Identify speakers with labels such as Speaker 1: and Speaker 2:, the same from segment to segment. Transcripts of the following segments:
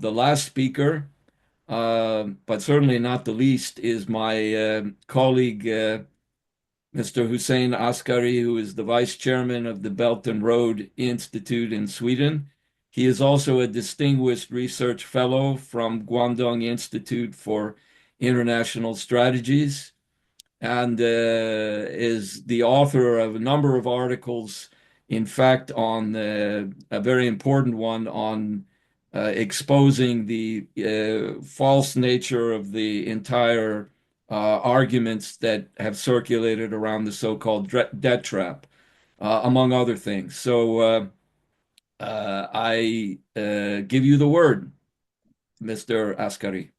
Speaker 1: The last speaker, but certainly not the least, is my colleague, Mr. Hussein Askary, who is the vice chairman of the Belt and Road Institute in Sweden. He is also a distinguished research fellow from Guangdong Institute for International Strategies and is the author of a number of articles, in fact, on a very important one on exposing the false nature of the entire arguments that have circulated around the so-called debt trap, among other things. So I give you the word, Mr. Askary.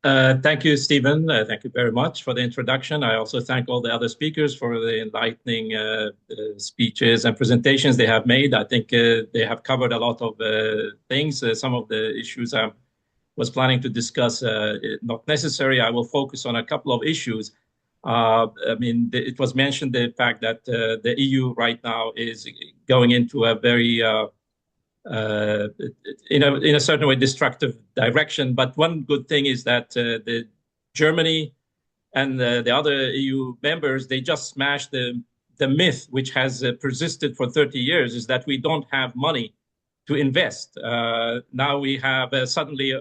Speaker 2: Thank you, Stephen. Thank you very much for the introduction. I also thank all the other speakers for the enlightening speeches and presentations they have made. I think they have covered a lot of things. Some of the issues I was planning to discuss not necessary. I will focus on a couple of issues. It was mentioned the fact that the EU right now is going into a very in a certain way destructive direction. But one good thing is that the Germany and the other EU members, they just smashed the myth which has persisted for 30 years, is that we don't have money to invest. Now we have suddenly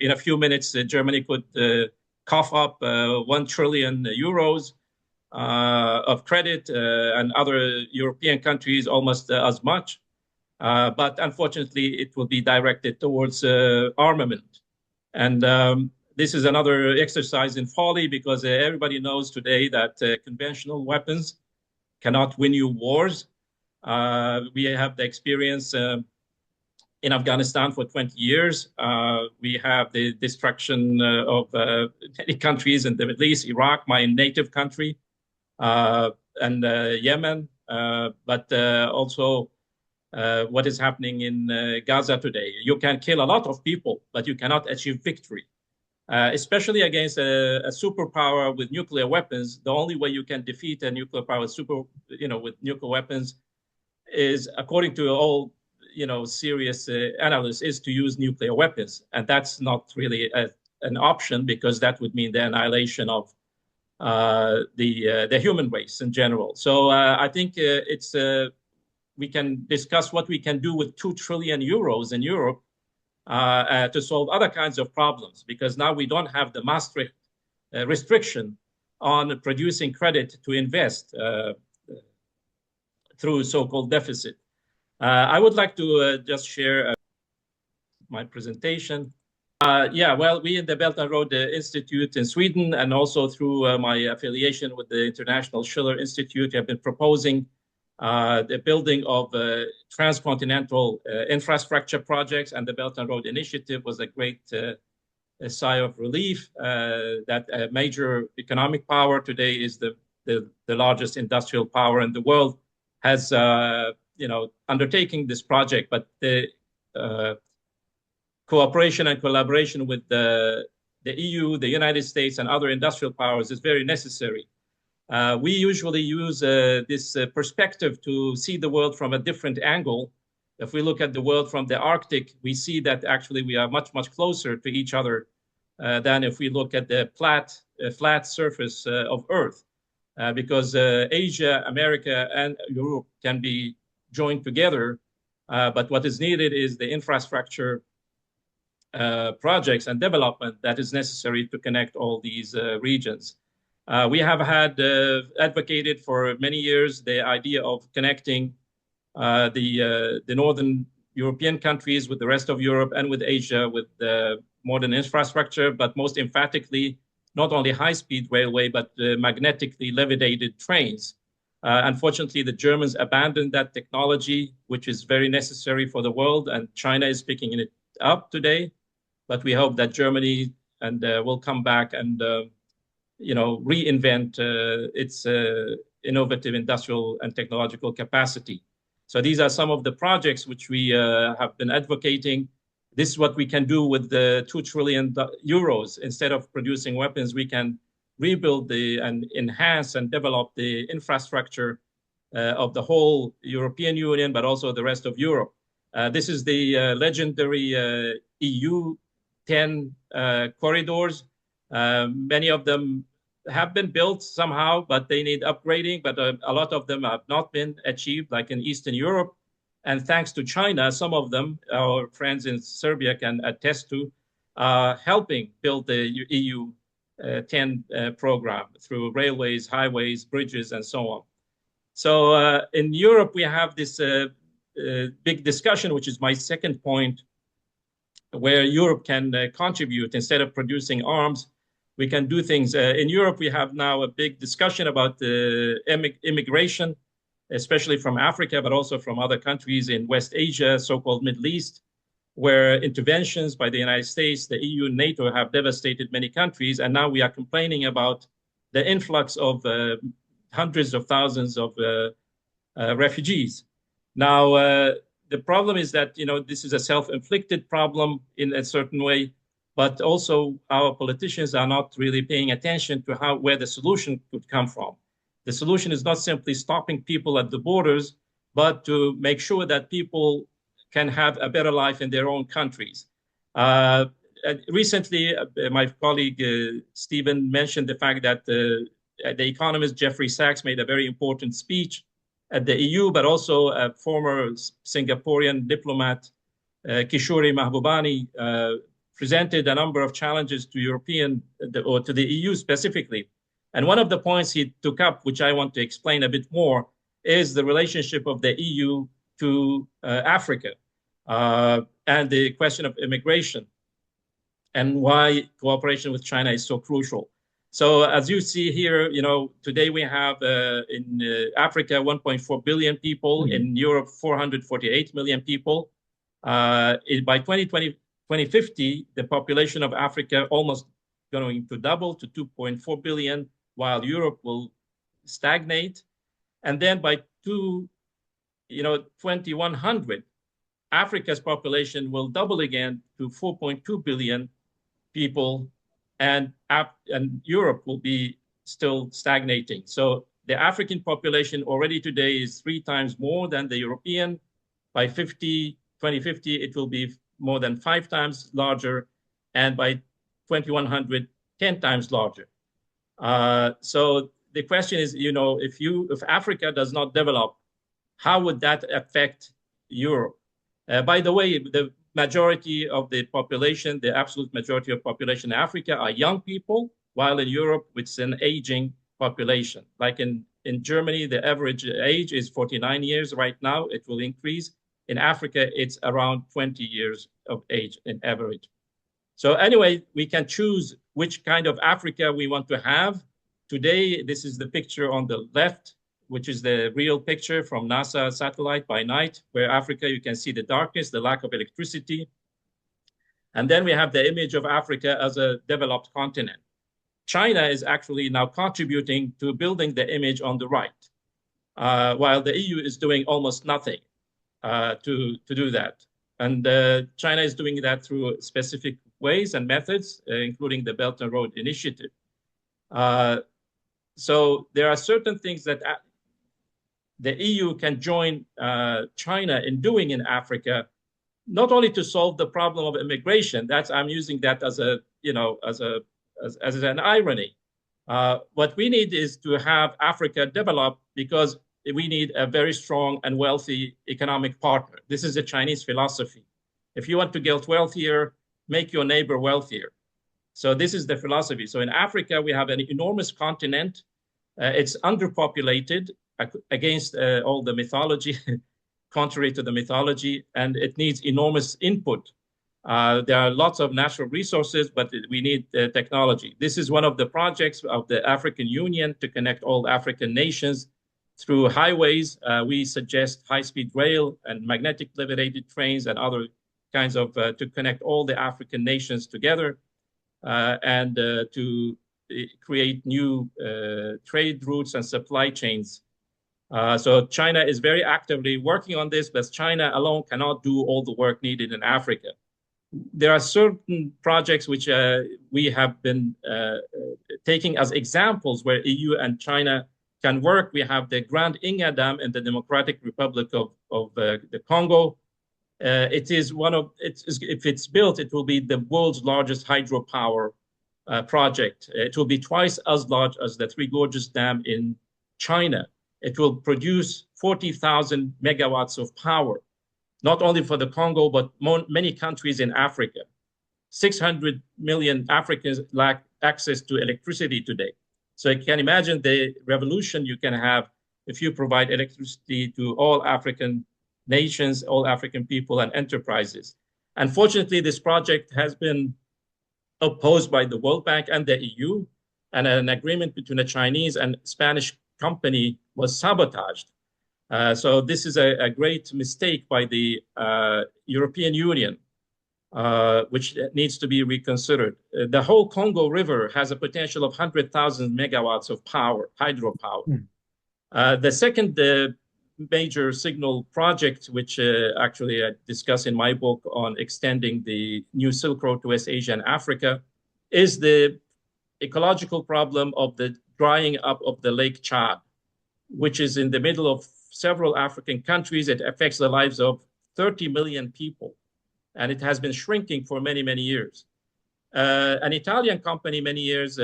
Speaker 2: in a few minutes Germany could cough up 1 trillion euros of credit, and other European countries almost as much. But unfortunately, it will be directed towards armament. And this is another exercise in folly, because everybody knows today that conventional weapons cannot win you wars. We have the experience in Afghanistan for 20 years. We have the destruction of many countries in the Middle East, Iraq, my native country, and Yemen, but also what is happening in Gaza today. You can kill a lot of people, but you cannot achieve victory, especially against a superpower with nuclear weapons. The only way you can defeat a nuclear power with nuclear weapons is, according to all serious analysts, is to use nuclear weapons, and that's not really an option, because that would mean the annihilation of the human race in general. So I think we can discuss what we can do with 2 trillion euros in Europe to solve other kinds of problems, because now we don't have the Maastricht restriction on producing credit to invest through so-called deficit. I would like to just share my presentation. We in the Belt and Road Institute in Sweden, and also through my affiliation with the International Schiller Institute, have been proposing the building of transcontinental infrastructure projects, and the Belt and Road Initiative was a great sigh of relief that a major economic power today is the largest industrial power in the world has undertaking this project. But the cooperation and collaboration with the EU, the United States, and other industrial powers is very necessary. We usually use this perspective to see the world from a different angle. If we look at the world from the Arctic, we see that actually we are much, much closer to each other than if we look at the flat surface of Earth. Because Asia, America, and Europe can be joined together, but what is needed is the infrastructure projects and development that is necessary to connect all these regions. We have had advocated for many years the idea of connecting the northern European countries with the rest of Europe and with Asia with modern infrastructure, but most emphatically, not only high-speed railway, but magnetically levitated trains. Unfortunately, the Germans abandoned that technology, which is very necessary for the world, and China is picking it up today. But we hope that Germany will come back and reinvent its innovative industrial and technological capacity. So these are some of the projects which we have been advocating. This is what we can do with the 2 trillion euros. Instead of producing weapons, we can rebuild and enhance and develop the infrastructure of the whole European Union, but also the rest of Europe. This is the legendary EU 10 corridors. Many of them have been built somehow, but they need upgrading. But a lot of them have not been achieved, like in Eastern Europe. And thanks to China, some of them, our friends in Serbia can attest to, helping build the EU 10 program through railways, highways, bridges, and so on. So in Europe, we have this big discussion, which is my second point, where Europe can contribute instead of producing arms. We can do things. In Europe, we have now a big discussion about immigration, especially from Africa, but also from other countries in West Asia, so-called Middle East, where interventions by the United States, the EU, and NATO have devastated many countries. And now we are complaining about the influx of hundreds of thousands of refugees. Now, the problem is that, this is a self-inflicted problem in a certain way, but also our politicians are not really paying attention to where the solution could come from. The solution is not simply stopping people at the borders, but to make sure that people can have a better life in their own countries. Recently, my colleague Stephen mentioned the fact that the economist Jeffrey Sachs made a very important speech at the EU, but also a former Singaporean diplomat, Kishore Mahbubani, presented a number of challenges to or to the EU specifically. And one of the points he took up, which I want to explain a bit more, is the relationship of the EU to Africa and the question of immigration and why cooperation with China is so crucial. So as you see here, today we have in Africa 1.4 billion people, in Europe 448 million people. By 2050, the population of Africa almost going to double to 2.4 billion, while Europe will stagnate. And then by 2100, Africa's population will double again to 4.2 billion people, and Europe will be still stagnating. So the African population already today is 3 times more than the European. By 2050, it will be more than 5 times larger, and by 2100, 10 times larger. So the question is, if Africa does not develop, how would that affect Europe? By the way, the majority of the population, the absolute majority of population in Africa are young people, while in Europe, it's an aging population. Like in Germany, the average age is 49 years right now. It will increase. In Africa, it's around 20 years of age in average. So anyway, we can choose which kind of Africa we want to have. Today, this is the picture on the left, which is the real picture from NASA satellite by night, where Africa, you can see the darkness, the lack of electricity. And then we have the image of Africa as a developed continent. China is actually now contributing to building the image on the right, while the EU is doing almost nothing to do that. And China is doing that through specific ways and methods, including the Belt and Road Initiative. So there are certain things that the EU can join China in doing in Africa, not only to solve the problem of immigration. I'm using that as an irony. What we need is to have Africa develop, because we need a very strong and wealthy economic partner. This is a Chinese philosophy. If you want to get wealthier, make your neighbor wealthier. So this is the philosophy. So in Africa, we have an enormous continent. It's underpopulated against all the mythology, contrary to the mythology, and it needs enormous input. There are lots of natural resources, but we need technology. This is one of the projects of the African Union to connect all African nations through highways. We suggest high-speed rail and magnetic levitated trains and other kinds of to connect all the African nations together and to create new trade routes and supply chains. So China is very actively working on this, but China alone cannot do all the work needed in Africa. There are certain projects which we have been taking as examples where EU and China can work. We have the Grand Inga Dam in the Democratic Republic of the Congo. It is one of if it's built, it will be the world's largest hydropower project. It will be twice as large as the Three Gorges Dam in China. It will produce 40,000 megawatts of power, not only for the Congo, but many countries in Africa. 600 million Africans lack access to electricity today. So you can imagine the revolution you can have if you provide electricity to all African nations, all African people and enterprises. Unfortunately, this project has been opposed by the World Bank and the EU, and an agreement between a Chinese and Spanish company was sabotaged. So this is a great mistake by the European Union, which needs to be reconsidered. The whole Congo River has a potential of 100,000 megawatts of power, hydropower. The second major signal project, which actually I discuss in my book on extending the new Silk Road to West Asia and Africa, is the ecological problem of the drying up of the Lake Chad, which is in the middle of several African countries. It affects the lives of 30 million people, and it has been shrinking for many, many years. An Italian company many years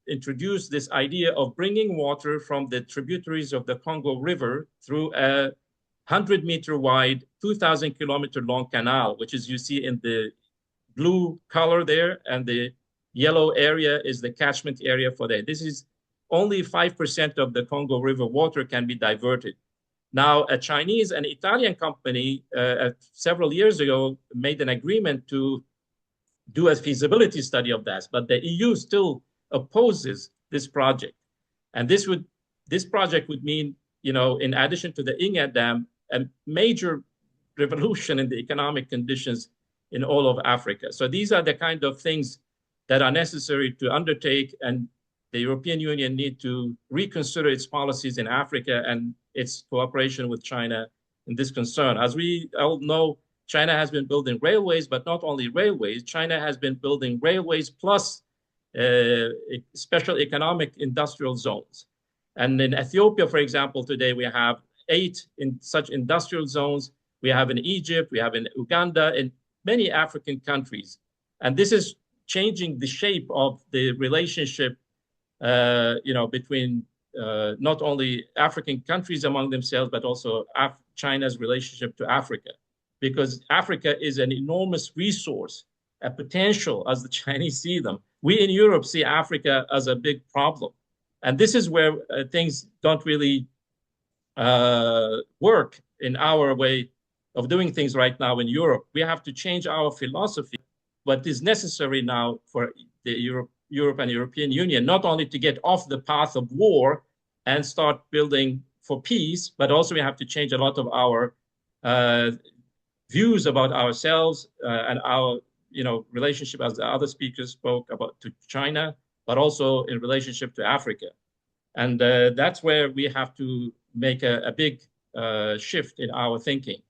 Speaker 2: introduced this idea of bringing water from the tributaries of the Congo River through a 100-meter wide, 2,000-kilometer long canal, which is you see in the blue color there, and the yellow area is the catchment area for that. This is only 5% of the Congo River water can be diverted. Now, a Chinese and Italian company several years ago made an agreement to do a feasibility study of that, but the EU still opposes this project. And this project would mean, in addition to the Inga Dam, a major revolution in the economic conditions in all of Africa. So these are the kind of things that are necessary to undertake, and the European Union need to reconsider its policies in Africa and its cooperation with China in this concern. As we all know, China has been building railways, but not only railways. China has been building railways plus special economic industrial zones. And in Ethiopia, for example, today we have 8 in such industrial zones. We have in Egypt, we have in Uganda, in many African countries. And this is changing the shape of the relationship, between not only African countries among themselves, but also China's relationship to Africa. Because Africa is an enormous resource, a potential as the Chinese see them. We in Europe see Africa as a big problem. And this is where things don't really work in our way of doing things right now in Europe. We have to change our philosophy. What is necessary now for the Europe and European Union, not only to get off the path of war and start building for peace, but also we have to change a lot of our views about ourselves and our relationship, as the other speakers spoke about, to China, but also in relationship to Africa. And that's where we have to make a big shift in our thinking.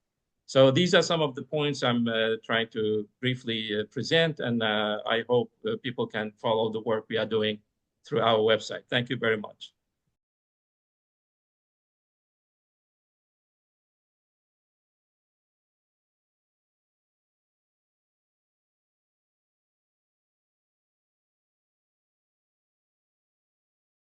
Speaker 2: So these are some of the points I'm trying to briefly present, and I hope people can follow the work we are doing through our website. Thank you very much.